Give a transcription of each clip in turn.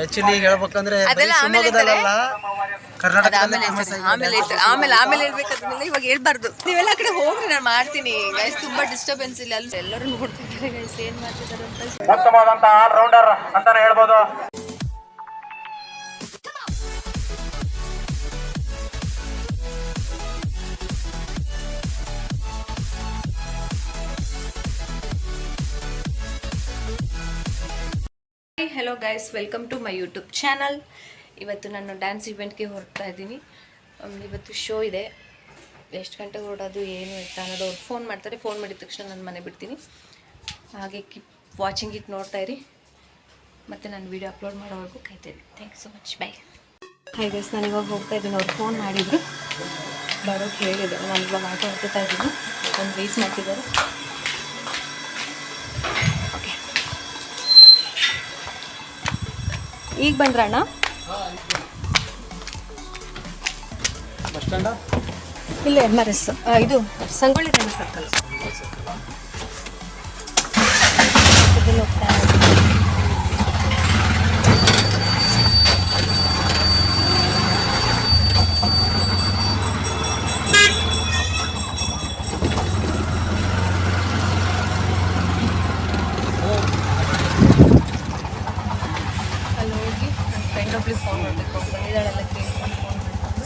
Actually ಹೇಳ್ಬೇಕಂದ್ರೆ ಅದೆಲ್ಲ ಆಮೇಲೆ ಕರ್ನಾಟಕದಲ್ಲಿ ಆಮೇಲೆ ಹೇಳ್ಬೇಕಾದ್ಮೇಲೆ ಇವಾಗ ಹೇಳ್ಬಾರ್ದು. ನೀವೆಲ್ಲ ಆ ಕಡೆ ಹೋಗ್ರಿ, ನಾನು ಮಾಡ್ತೀನಿ ಗೈಸ್. ತುಂಬಾ ಡಿಸ್ಟರ್ಬೆನ್ಸ್ ಇಲ್ಲ ಅಲ್ಲಿ, ಎಲ್ಲರೂ ನೋಡ್ತಿದ್ದಾರೆ ಗೈಸ್ ಏನ್ ಮಾಡ್ತಿದ್ದಾರೆ ಅಂತ. ಉತ್ತಮವಾದಂತ ಆಲ್ ರೌಂಡರ್ ಅಂತಾನೆ ಹೇಳ್ಬೋದು. Hello guys, welcome to my YouTube channel. ಇವತ್ತು ನಾನು ಡ್ಯಾನ್ಸ್ ಇವೆಂಟ್ಗೆ ಹೊರಡ್ತಾ ಇದ್ದೀನಿ. ಇವತ್ತು ಶೋ ಇದೆ. ಎಷ್ಟು ಗಂಟೆಗೆ ಹೊರಡೋದು ಏನು ಅಂತ ಅನ್ನೋದು ಅವ್ರು ಫೋನ್ ಮಾಡ್ತಾರೆ. ಫೋನ್ ಮಾಡಿದ ತಕ್ಷಣ ನಾನು ಮನೆ ಬಿಡ್ತೀನಿ. ಹಾಗೆ ಕೀಪ್ ವಾಚಿಂಗ್ ಇಟ್, ನೋಡ್ತಾ ಇರಿ. ಮತ್ತು ನಾನು ವೀಡಿಯೋ ಅಪ್ಲೋಡ್ ಮಾಡೋವರೆಗೂ ಕಾಯ್ತಾಯಿದ್ದೀನಿ. Thank you so much, bye. Hi guys, ನಾನು ಇವಾಗ ಹೋಗ್ತಾ ಇದ್ದೀನಿ. ಅವ್ರು ಫೋನ್ ಮಾಡಿದ್ರು, ಬರೋಕ್ಕೆ ಹೇಳಿದೆ. ನಾನು ಇವಾಗ ಆಟೋ ಹತ್ತುತ್ತಾ ಇದ್ದೀನಿ. ಒಂದು ವೇಸ್ ಮಾಡ್ತಿದ್ದಾರೆ. ಈಗ ಬಂದ್ರಣ್ಣ? ಬಸ್ ಸ್ಟ್ಯಾಂಡ ಇಲ್ಲ, MRS ಇದು ಸಂಗೊಳ್ಳಿ ರಾಯಣ್ಣ ಸರ್ಕಲ್. ಅಲ್ಲಿ ಹೋಗಿ ನನ್ನ ಫ್ರೆಂಡ್ ಒಬ್ಳಿಗೆ ಫೋನ್ ಮಾಡಬೇಕು. ಬಂದಿದ್ದಾಳೆಲ್ಲ ಕೇಳ್ಕೊಂಡು ಫೋನ್ ಮಾಡಿಕೊಂಡು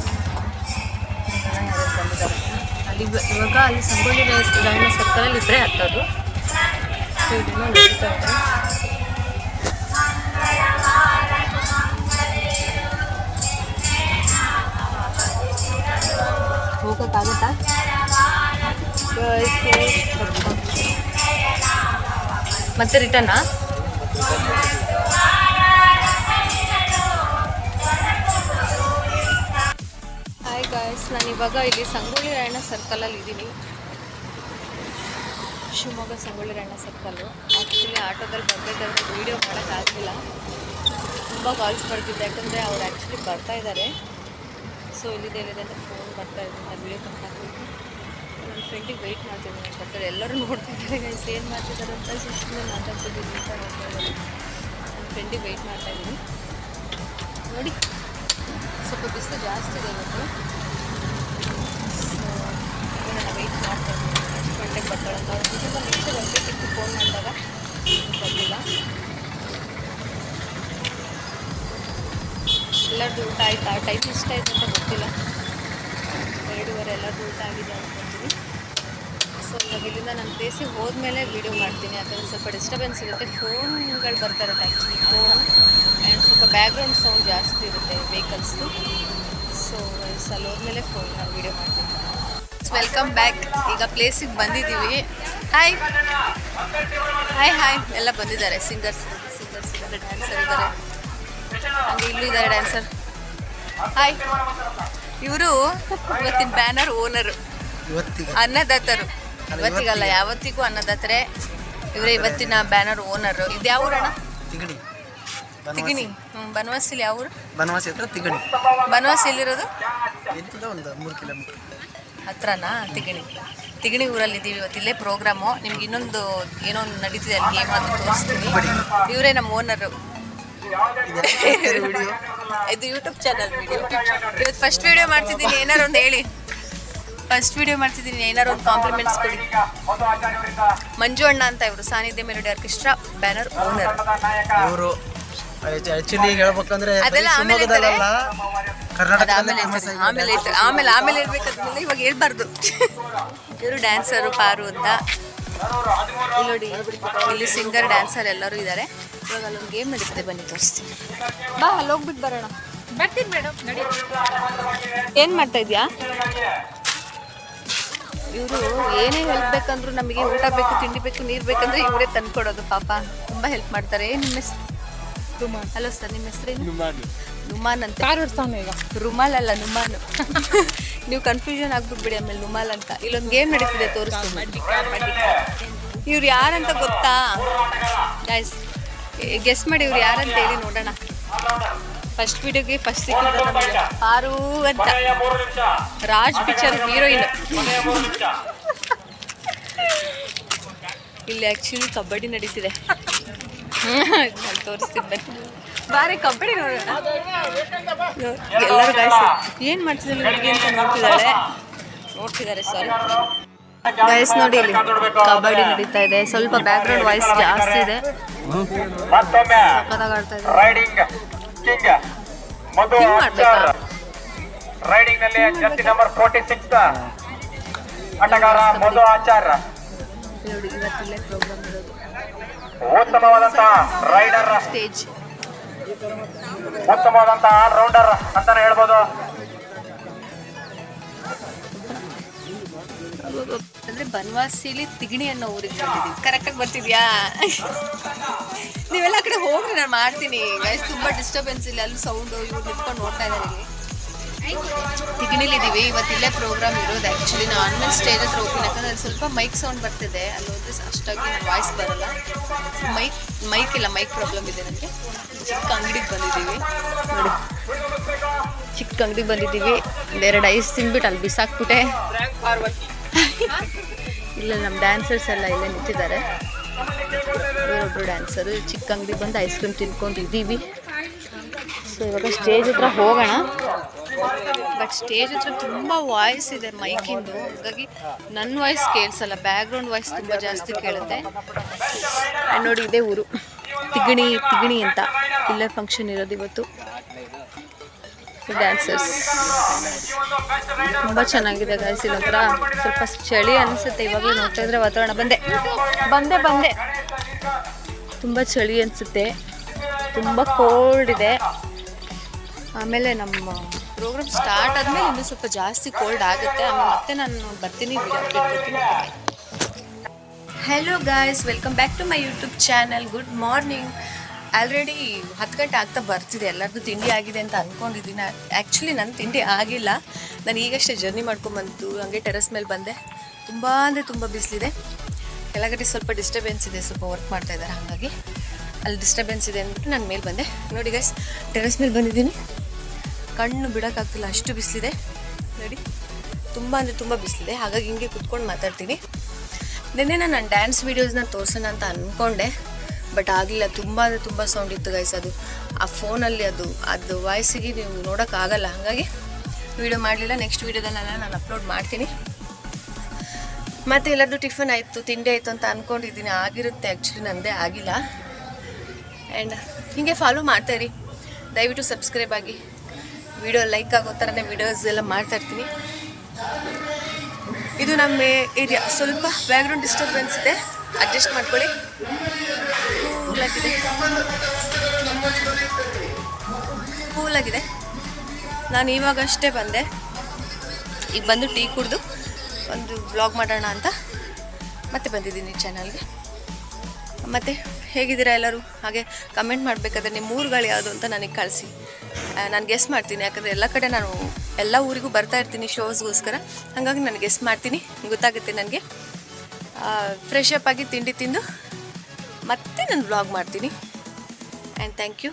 ಯಾರು ಬಂದಿದ್ದಾರೆ ಅಲ್ಲಿ. ಇವಾಗ ಅಲ್ಲಿ ಸಂಗೊಳ್ಳಿ ರಾಯಣ್ಣ ಸರ್ಕಲಲ್ಲಿ ಇಬ್ಬರೇ ಹತ್ತೋದು. ಸೊ ಇದನ್ನು ನೋಡ್ತಾ ಇದ್ದಾರೆ. ಹೋಗೋಕ್ಕಾಗತ್ತಾ? ಮತ್ತೆ ರಿಟರ್ನಾ? ಹಾಯ್ ಗಾಯ್ಸ್, ನಾನು ಇವಾಗ ಇಲ್ಲಿ ಸಂಗೊಳ್ಳಿ ರಾಯಣ್ಣ ಸರ್ಕಲಲ್ಲಿ ಇದ್ದೀನಿ. ಶಿವಮೊಗ್ಗ ಸಂಗೊಳ್ಳಿ ರಾಯಣ್ಣ ಸರ್ಕಲ್ಲು. ಆ್ಯಕ್ಚುಲಿ ಆಟೋದಲ್ಲಿ ಬರಬೇಕಾದ್ರೆ ವೀಡಿಯೋ ಮಾಡೋಕ್ಕಾಗಲಿಲ್ಲ. ತುಂಬ ಕಾಲ್ಸ್ ಬರ್ತಿದ್ದೆ, ಯಾಕಂದರೆ ಅವ್ರು ಆ್ಯಕ್ಚುಲಿ ಬರ್ತಾ ಇದ್ದಾರೆ. ಸೊ ಇಲ್ಲಿದೆ ಅಂತ ಫೋನ್ ಬರ್ತಾ ಇದ್ದೀನಿ. ನಾನು ವೀಡಿಯೋ ಹಾಕಬೇಕು. ನನ್ನ ಫ್ರೆಂಡಿಗೆ ವೆಯ್ಟ್ ಮಾಡ್ತಿದ್ದೀನಿ ಅಂತ ಬರ್ತಾರೆ. ಎಲ್ಲರೂ ನೋಡ್ತಿದ್ದಾರೆ ಗೈಸ್ ಏನು ಮಾಡ್ತಿದ್ದಾರೆ ಅಂತ. ಸುಮ್ಮನೆ ಮಾತಾಡ್ತಿದ್ದೀನಿ ಅಂತ ನೋಡ್ತಾ ಇದ್ದಾರೆ. ನನ್ನ ಫ್ರೆಂಡಿಗೆ ವೆಯ್ಟ್ ಮಾಡ್ತಾಯಿದ್ದೀನಿ. ನೋಡಿ, ಸ್ವಲ್ಪ ಬಿಸಿಲು ಜಾಸ್ತಿ ಇದೆ ಇವತ್ತು. ಸೊ ನಾನು ವೆಯ್ಟ್ ಮಾಡ್ತಾ ಇದ್ದೀನಿ ಎಷ್ಟು ಗಂಟೆಗೆ ಬರ್ತಾಳೆ ಅಂತ. ಅವ್ರು ತುಂಬ ನಿಮಿಷ ಬರಬೇಕಿತ್ತು, ಫೋನ್ ಮಾಡಿದಾಗ ಬಂದಿಲ್ಲ. ಎಲ್ಲರದ್ದು ಊಟ ಆಯಿತಾ? ಟೈಮ್ ಇಷ್ಟ ಆಯಿತು ಅಂತ ಗೊತ್ತಿಲ್ಲ. 2:30 ಎಲ್ಲರದ್ದು ಊಟ ಆಗಿದೆ ಅಂದ್ಕೊಳ್ತೀನಿ. ಸೊ ಇವಾಗ ಇಲ್ಲಿಂದ ನನ್ನ ಪ್ಲೇಸಿಗೆ ಹೋದ್ಮೇಲೆ ವೀಡಿಯೋ ಮಾಡ್ತೀನಿ. ಯಾಕಂದರೆ ಸ್ವಲ್ಪ ಡಿಸ್ಟರ್ಬೆನ್ಸ್ ಇರುತ್ತೆ. ಫೋನ್ಗಳು ಬರ್ತಾ ಇರುತ್ತೆ ಆ್ಯಕ್ಚುಲಿ, ಫೋನ್ ಆ್ಯಂಡ್ ಸ್ವಲ್ಪ ಬ್ಯಾಕ್ಗ್ರೌಂಡ್ ಸೌಂಡ್ ಜಾಸ್ತಿ ಇರುತ್ತೆ ವೆಹಿಕಲ್ಸ್ದು. ಸೊ ಅಲ್ಲಿ ಹೋದ್ಮೇಲೆ ಫೋನ್ ನಾನು ವೀಡಿಯೋ ಮಾಡ್ತೀನಿ. Welcome back. ಈಗ ಪ್ಲೇಸಿಗೆ ಬಂದಿದ್ದೀವಿ. ಹಾಯ್ ಹಾಯ್ ಹಾಯ್ ಎಲ್ಲ ಬಂದಿದ್ದಾರೆ. ಸಿಂಗರ್ಸ್ ಇದ್ದಾರೆ, ಡ್ಯಾನ್ಸರ್ ಇದ್ದಾರೆ. ಹಾಗೆ ಇಲ್ಲೂ ಇದ್ದಾರೆ ಡ್ಯಾನ್ಸರ್. ಹಾಯ್. ಇವರು ಇವತ್ತಿನ ಬ್ಯಾನರ್ ಓನರು, ಅನ್ನದಾತರು. ಇವತ್ತಿಗಲ್ಲ, ಯಾವತ್ತಿಗೂ ಅನ್ನದಾತರೆ ಇವರೇ. ಇವತ್ತಿನ ಬ್ಯಾನರ್ ಓನರು. ಇದು ಯಾವ ಊರಣ್ಣ? ತಿಗಣಿ. ಬನವಾಸಿಲಿ ಯಾವ ಊರು? ಬನವಾಸಿ ಹತ್ರ ತಿಗಣಿ. ಬನವಾಸಿ ಎಲ್ಲಿರೋದು? ಒಂದು 3 ಕಿಲೋಮೀಟರ್ ಹತ್ರನಾ? ತಿಗಣಿ ಊರಲ್ಲಿದ್ದೀವಿ. ಇವತ್ತು ಇಲ್ಲೇ ಪ್ರೋಗ್ರಾಮು. ನಿಮ್ಗೆ ಇನ್ನೊಂದು ಏನೋ ನಡೀತಿದೆ ಅಲ್ಲಿ, ಗೇಮ್ ಅದು ತೋರಿಸ್ತೀವಿ. ಇವರೇ ನಮ್ಮ ಓನರು. ಇದು ಯೂಟ್ಯೂಬ್ ಚಾನಲ್ ವಿಡಿಯೋ. ಇವತ್ತು ಫಸ್ಟ್ ವಿಡಿಯೋ ಮಾಡ್ತಿದ್ದೀನಿ. ಏನಾರು ಒಂದು ಹೇಳಿ. ಫಸ್ಟ್ ವಿಡಿಯೋ ಮಾಡ್ತಿದ್ದೀನಿ, ಏನಾರು ಒಂದು ಕಾಂಪ್ಲಿಮೆಂಟ್ಸ್ ಕೊಡಿ. ಮಂಜು ಅಣ್ಣ ಅಂತ ಇವರು, ಸಾನ್ನಿಧ್ಯ ಮೆಲೋಡಿ ಆರ್ಕೆಸ್ಟ್ರಾ ಬ್ಯಾನರ್ ಓನರ್. ಇವರು ಆಕ್ಚುಲಿ ಹೇಳ್ಬೇಕಂದ್ರೆ ಅದೆಲ್ಲ ಆಮೇಲೆ ಕರ್ನಾಟಕದಲ್ಲಿ ಆಮೇಲೆ ಹೇಳ್ಬೇಕಾದ್ಮೇಲೆ ಇವಾಗ ಹೇಳ್ಬಾರ್ದು. ಇವರು ಡ್ಯಾನ್ಸರು ಪಾರು ಅಂತ. ಇಲ್ಲಿ ನೋಡಿ, ಇಲ್ಲಿ ಸಿಂಗರ್ ಡ್ಯಾನ್ಸರ್ ಎಲ್ಲರೂ ಇದ್ದಾರೆ. ಇವಾಗ ಅಲ್ಲೊಂದು ಗೇಮ್ ನಡೀತಿದೆ, ಬನ್ನಿ ತೋರಿಸ್ತೀನಿ. ಬಾ, ಅಲ್ಲಿ ಹೋಗ್ಬಿಟ್ಟು ಬರೋಣ. ಬರ್ತೀನಿ ಮೇಡಮ್, ನಡಿ. ಏನು ಮಾಡ್ತಾ ಇದೆಯಾ? ಇವರು ಏನೇ ಹೆಲ್ಪ್ ಬೇಕಂದ್ರು, ನಮಗೆ ಊಟ ಬೇಕು, ತಿಂಡಿ ಬೇಕು, ನೀರು ಬೇಕಂದ್ರೆ ಇವರೇ ತಂದ್ಕೊಡೋದು. ಪಾಪ ತುಂಬ ಹೆಲ್ಪ್ ಮಾಡ್ತಾರೆ. ನಿಮ್ಮ ಹೆಸರು? ಹಲೋ ಸರ್, ನಿಮ್ಮ ಹೆಸರೇನು? ನುಮಾನ್ ಅಂತ. ಈಗ ರುಮಾಲ್ ಅಲ್ಲ, ನುಮಾನು. ನೀವು ಕನ್ಫ್ಯೂಷನ್ ಆಗ್ಬಿಟ್ಬಿಡಿ ಆಮೇಲೆ ನುಮಾಲ್ ಅಂತ. ಇಲ್ಲೊಂದು ಗೇಮ್ ನಡೀತಿದೆ, ತೋರಿಸ್ತೀನಿ. ಇವ್ರು ಯಾರಂತ ಗೊತ್ತಾ ಗೈಸ್? ಗೆಸ್ ಮಾಡಿ ಇವ್ರು ಯಾರಂತ ಹೇಳಿ ನೋಡೋಣ. ಫಸ್ಟ್ ವಿಡಿಯೋಗೆ ಫಸ್ಟ್ ಸಿಕ್ಕಿದ್ದು ನಮಗೆ ಪಾರು ಅಂತ, ರಾಜ್ ಪಿಕ್ಚರ್ ಹೀರೋಯಿನ್. ಇಲ್ಲಿ ಆ್ಯಕ್ಚುಲಿ ಕಬಡ್ಡಿ ನಡೀತಿದೆ. ತೋರಿಸ್ತೀನಿ ಬನ್ನಿ. ಬಾರಿ ಕಬಡ್ಡಿ ನೋಡೋಣ. ಎಲ್ಲರೂ ಗೈಸ್ ಏನು ಮಾಡ್ತಿದ್ದಾರೆ ಹುಡುಗಿ ಅಂತ ನೋಡ್ತಿದ್ದಾರೆ ಸಾರಿ ಗೈಸ್. ನೋಡಿ ಇಲ್ಲಿ ಕಬಡ್ಡಿ ನಡೀತಾ ಇದೆ. ಸ್ವಲ್ಪ ಬ್ಯಾಕ್ ಗ್ರೌಂಡ್ ವಾಯ್ಸ್ ಜಾಸ್ತಿ ಇದೆ. ಮತ್ತೊಮ್ಮೆ ಸಕ್ಕತ್ತಾಗಿ ಆಡ್ತಾ ರೈಡಿಂಗ್ ಕಿಂಗ್ ಮಧು ಆಚಾರ್ ರೈಡಿಂಗ್ ನಲ್ಲಿ ಜರ್ಸಿ ನಂಬರ್ 46 ಆಟಗಾರ ಮಧು ಆಚಾರ್. ನೋಡಿ ಇವತ್ತಿಲ್ಲೇ ಪ್ರೋಗ್ರಾಮ್ ಇರೋದು. ಉತ್ತಮವಾದಂತಹ ರೈಡರ್, ಸ್ಟೇಜ್ ಉತ್ತಮವಾದಂತಹ ಆಲ್ ರೌಂಡರ್ ಅಂತಾನೆ ಹೇಳ್ಬೋದು. ಅಂದ್ರೆ ಬನವಾಸಿಲಿ ತಿಗಣಿ ಅನ್ನೋ ಊರಿಗೆ ಬಂದಿದ್ದೀವಿ. ಕರೆಕ್ಟಾಗಿ ಬರ್ತಿದ್ಯಾ? ನೀವೆಲ್ಲ ಕಡೆ ಹೋಗ್ರಿ, ನಾನು ಮಾಡ್ತೀನಿ ಗೈಸ್. ತುಂಬ ಡಿಸ್ಟರ್ಬೆನ್ಸ್ ಇಲ್ಲ, ಅಲ್ಲಿ ಸೌಂಡು ಇವ್ರು ನಿಂತ್ಕೊಂಡು ನೋಡ್ತಾ ಇದ್ದಾರೆ. ಇಲ್ಲಿ ತಿಗಣಿಲಿದ್ದೀವಿ. ಇವತ್ತಿಲ್ಲೇ ಪ್ರೋಗ್ರಾಮ್ ಇರೋದು. ಆ್ಯಕ್ಚುಲಿ ನಾನು ಆನ್ಲೈನ್ ಸ್ಟೇಜ್ ಹತ್ರ ಹೋಗ್ತೀನಿ, ಯಾಕಂದ್ರೆ ಅಲ್ಲಿ ಸ್ವಲ್ಪ ಮೈಕ್ ಸೌಂಡ್ ಬರ್ತಿದೆ. ಅಲ್ಲಿ ಹೋದ್ರೆ ಅಷ್ಟಾಗಿ ನನ್ನ ವಾಯ್ಸ್ ಬರೋಲ್ಲ. ಮೈಕ್ ಇಲ್ಲ, ಮೈಕ್ ಪ್ರಾಬ್ಲಮ್ ಇದೆ ನನಗೆ. ಚಿಕ್ಕ ಅಂಗಡಿಗೆ ಬಂದಿದ್ದೀವಿ ನೋಡಿ, ಚಿಕ್ಕ ಅಂಗಡಿಗೆ ಬಂದಿದ್ದೀವಿ. ಒಂದೆರಡು ಐಸ್ ತಿಂದ್ಬಿಟ್ಟು ಅಲ್ಲಿ ಬಿಸಾಕ್ಬಿಟ್ಟೆ. ಇಲ್ಲ ನಮ್ಮ ಡ್ಯಾನ್ಸರ್ಸ್ ಎಲ್ಲ ಇಲ್ಲೇ ನಿಂತಿದ್ದಾರೆ. ಇವರೊಬ್ಬರು ಡ್ಯಾನ್ಸರು. ಚಿಕ್ಕ ಅಂಗಡಿ ಬಂದು ಐಸ್ ಕ್ರೀಮ್ ತಿನ್ಕೊಂಡಿದ್ದೀವಿ. ಸೊ ಇವಾಗ ಸ್ಟೇಜ್ ಹತ್ರ ಹೋಗೋಣ. ಬಟ್ ಸ್ಟೇಜ್ ಹತ್ರ ತುಂಬ ವಾಯ್ಸ್ ಇದೆ ಮೈಕಿಂದು, ಹಾಗಾಗಿ ನನ್ನ ವಾಯ್ಸ್ ಕೇಳಿಸಲ್ಲ. ಬ್ಯಾಕ್ಗ್ರೌಂಡ್ ವಾಯ್ಸ್ ತುಂಬ ಜಾಸ್ತಿ ಕೇಳುತ್ತೆ. ನೋಡಿ ಇದೇ ಊರು ತಿಗಣಿ ಅಂತ. ಇಲ್ಲೇ ಫಂಕ್ಷನ್ ಇರೋದು ಇವತ್ತು. ಡ್ಯಾನ್ಸರ್ಸ್ ತುಂಬ ಚೆನ್ನಾಗಿದೆ ಗೈಸ್. ಇಲ್ಲೊಂಥರ ಸ್ವಲ್ಪ ಚಳಿ ಅನಿಸುತ್ತೆ ಇವಾಗಲೂ ನೋಡ್ತಾ ಇದ್ರೆ ವಾತಾವರಣ. ಬಂದೆ ತುಂಬ ಚಳಿ ಅನಿಸುತ್ತೆ, ತುಂಬ ಕೋಲ್ಡ್ ಇದೆ. ಆಮೇಲೆ ನಮ್ಮ ಪ್ರೋಗ್ರಾಮ್ ಸ್ಟಾರ್ಟ್ ಆದಮೇಲೆ ಇನ್ನೂ ಸ್ವಲ್ಪ ಜಾಸ್ತಿ ಕೋಲ್ಡ್ ಆಗುತ್ತೆ. ಆಮೇಲೆ ಮತ್ತೆ ನಾನು ಬರ್ತೀನಿ, hello guys, welcome back to my YouTube channel. Good morning. Already 10 ಗಂಟೆ ಆಗ್ತಾ ಬರ್ತಿದೆ. ಎಲ್ಲರದ್ದು ತಿಂಡಿ ಆಗಿದೆ ಅಂತ ಅಂದ್ಕೊಂಡಿದ್ದೀನಿ. ಆ್ಯಕ್ಚುಲಿ ನನ್ನ ತಿಂಡಿ ಆಗಿಲ್ಲ. ನಾನು ಈಗಷ್ಟೇ ಜರ್ನಿ ಮಾಡ್ಕೊಂಬಂತು. ಹಂಗೆ ಟೆರೆಸ್ ಮೇಲೆ ಬಂದೆ. ತುಂಬ ಅಂದರೆ ತುಂಬ ಬಿಸಿಲಿದೆ. ಕೆಳಗಡೆ ಸ್ವಲ್ಪ ಡಿಸ್ಟರ್ಬೆನ್ಸ್ ಇದೆ, ಸ್ವಲ್ಪ ವರ್ಕ್ ಮಾಡ್ತಾಯಿದ್ದಾರೆ, ಹಾಗಾಗಿ ಅಲ್ಲಿ ಡಿಸ್ಟರ್ಬೆನ್ಸ್ ಇದೆ ಅಂದ್ಬಿಟ್ಟು ನಾನು ಮೇಲೆ ಬಂದೆ. ನೋಡಿ ಗೈಸ್, ಟೆರೆಸ್ ಮೇಲೆ ಬಂದಿದ್ದೀನಿ. ಕಣ್ಣು ಬಿಡೋಕ್ಕಾಗ್ತಿಲ್ಲ, ಅಷ್ಟು ಬಿಸಿಲಿದೆ ನೋಡಿ. ತುಂಬ ಅಂದರೆ ತುಂಬ ಬಿಸಿಲಿದೆ, ಹಾಗಾಗಿ ಹಿಂಗೆ ಕುತ್ಕೊಂಡು ಮಾತಾಡ್ತೀನಿ. ನಿನ್ನೆ ನಾನು ಡ್ಯಾನ್ಸ್ ವೀಡಿಯೋಸ್ನ ತೋರಿಸೋಣ ಅಂತ ಅಂದ್ಕೊಂಡೆ, ಬಟ್ ಆಗಲಿಲ್ಲ. ತುಂಬ ಅಂದರೆ ತುಂಬ ಸೌಂಡ್ ಇತ್ತು ಗೈಸ್. ಅದು ಆ ಫೋನಲ್ಲಿ ಅದು ವಾಯ್ಸಿಗೆ ನೀವು ನೋಡೋಕ್ಕಾಗಲ್ಲ, ಹಾಗಾಗಿ ವೀಡಿಯೋ ಮಾಡಲಿಲ್ಲ. ನೆಕ್ಸ್ಟ್ ವೀಡಿಯೋದಲ್ಲೆಲ್ಲ ನಾನು ಅಪ್ಲೋಡ್ ಮಾಡ್ತೀನಿ. ಮತ್ತು ಎಲ್ಲರದ್ದು ಟಿಫನ್ ಆಯಿತು, ತಿಂಡಿ ಆಯಿತು ಅಂತ ಅಂದ್ಕೊಂಡಿದ್ದೀನಿ. ಆಗಿರುತ್ತೆ, ಆ್ಯಕ್ಚುಲಿ ನನ್ನದೇ ಆಗಿಲ್ಲ. ಆ್ಯಂಡ್ ಹೀಗೆ ಫಾಲೋ ಮಾಡ್ತಾಯಿರಿ, ದಯವಿಟ್ಟು ಸಬ್ಸ್ಕ್ರೈಬ್ ಆಗಿ. ವಿಡಿಯೋ ಲೈಕ್ ಆಗೋ ಥರನೇ ವೀಡಿಯೋಸ್ ಎಲ್ಲ ಮಾಡ್ತಾಯಿರ್ತೀನಿ. ಇದು ನಮ್ಮ ಏರಿಯಾ. ಸ್ವಲ್ಪ ಬ್ಯಾಕ್ಗ್ರೌಂಡ್ ಡಿಸ್ಟರ್ಬೆನ್ಸ್ ಇದೆ, ಅಡ್ಜಸ್ಟ್ ಮಾಡ್ಕೊಳ್ಳಿ. ಕೂಲಾಗಿದೆ. ನಾನು ಇವಾಗಷ್ಟೇ ಬಂದೆ. ಈಗ ಬಂದು ಟೀ ಕುಡಿದು ಒಂದು ವ್ಲಾಗ್ ಮಾಡೋಣ ಅಂತ ಮತ್ತೆ ಬಂದಿದ್ದೀನಿ ಚಾನಲ್ಗೆ. ಮತ್ತು ಹೇಗಿದ್ದೀರಾ ಎಲ್ಲರೂ? ಹಾಗೆ ಕಮೆಂಟ್ ಮಾಡಬೇಕಾದ್ರೆ ನಿಮ್ಮ ಊರುಗಳು ಯಾವುದು ಅಂತ ನನಗೆ ಕಳಿಸಿ, ನಾನು ಗೆಸ್ ಮಾಡ್ತೀನಿ. ಯಾಕಂದರೆ ಎಲ್ಲ ಕಡೆ ನಾನು ಎಲ್ಲ ಊರಿಗೂ ಬರ್ತಾ ಇರ್ತೀನಿ ಶೋಸ್ಗೋಸ್ಕರ, ಹಾಗಾಗಿ ನಾನು ಗೆಸ್ ಮಾಡ್ತೀನಿ, ಗೊತ್ತಾಗುತ್ತೆ ನನಗೆ. ಫ್ರೆಶ್ ಅಪ್ ಆಗಿ ತಿಂಡಿ ತಿಂದು ಮತ್ತೆ ನಾನು ವ್ಲಾಗ್ ಮಾಡ್ತೀನಿ. And thank you.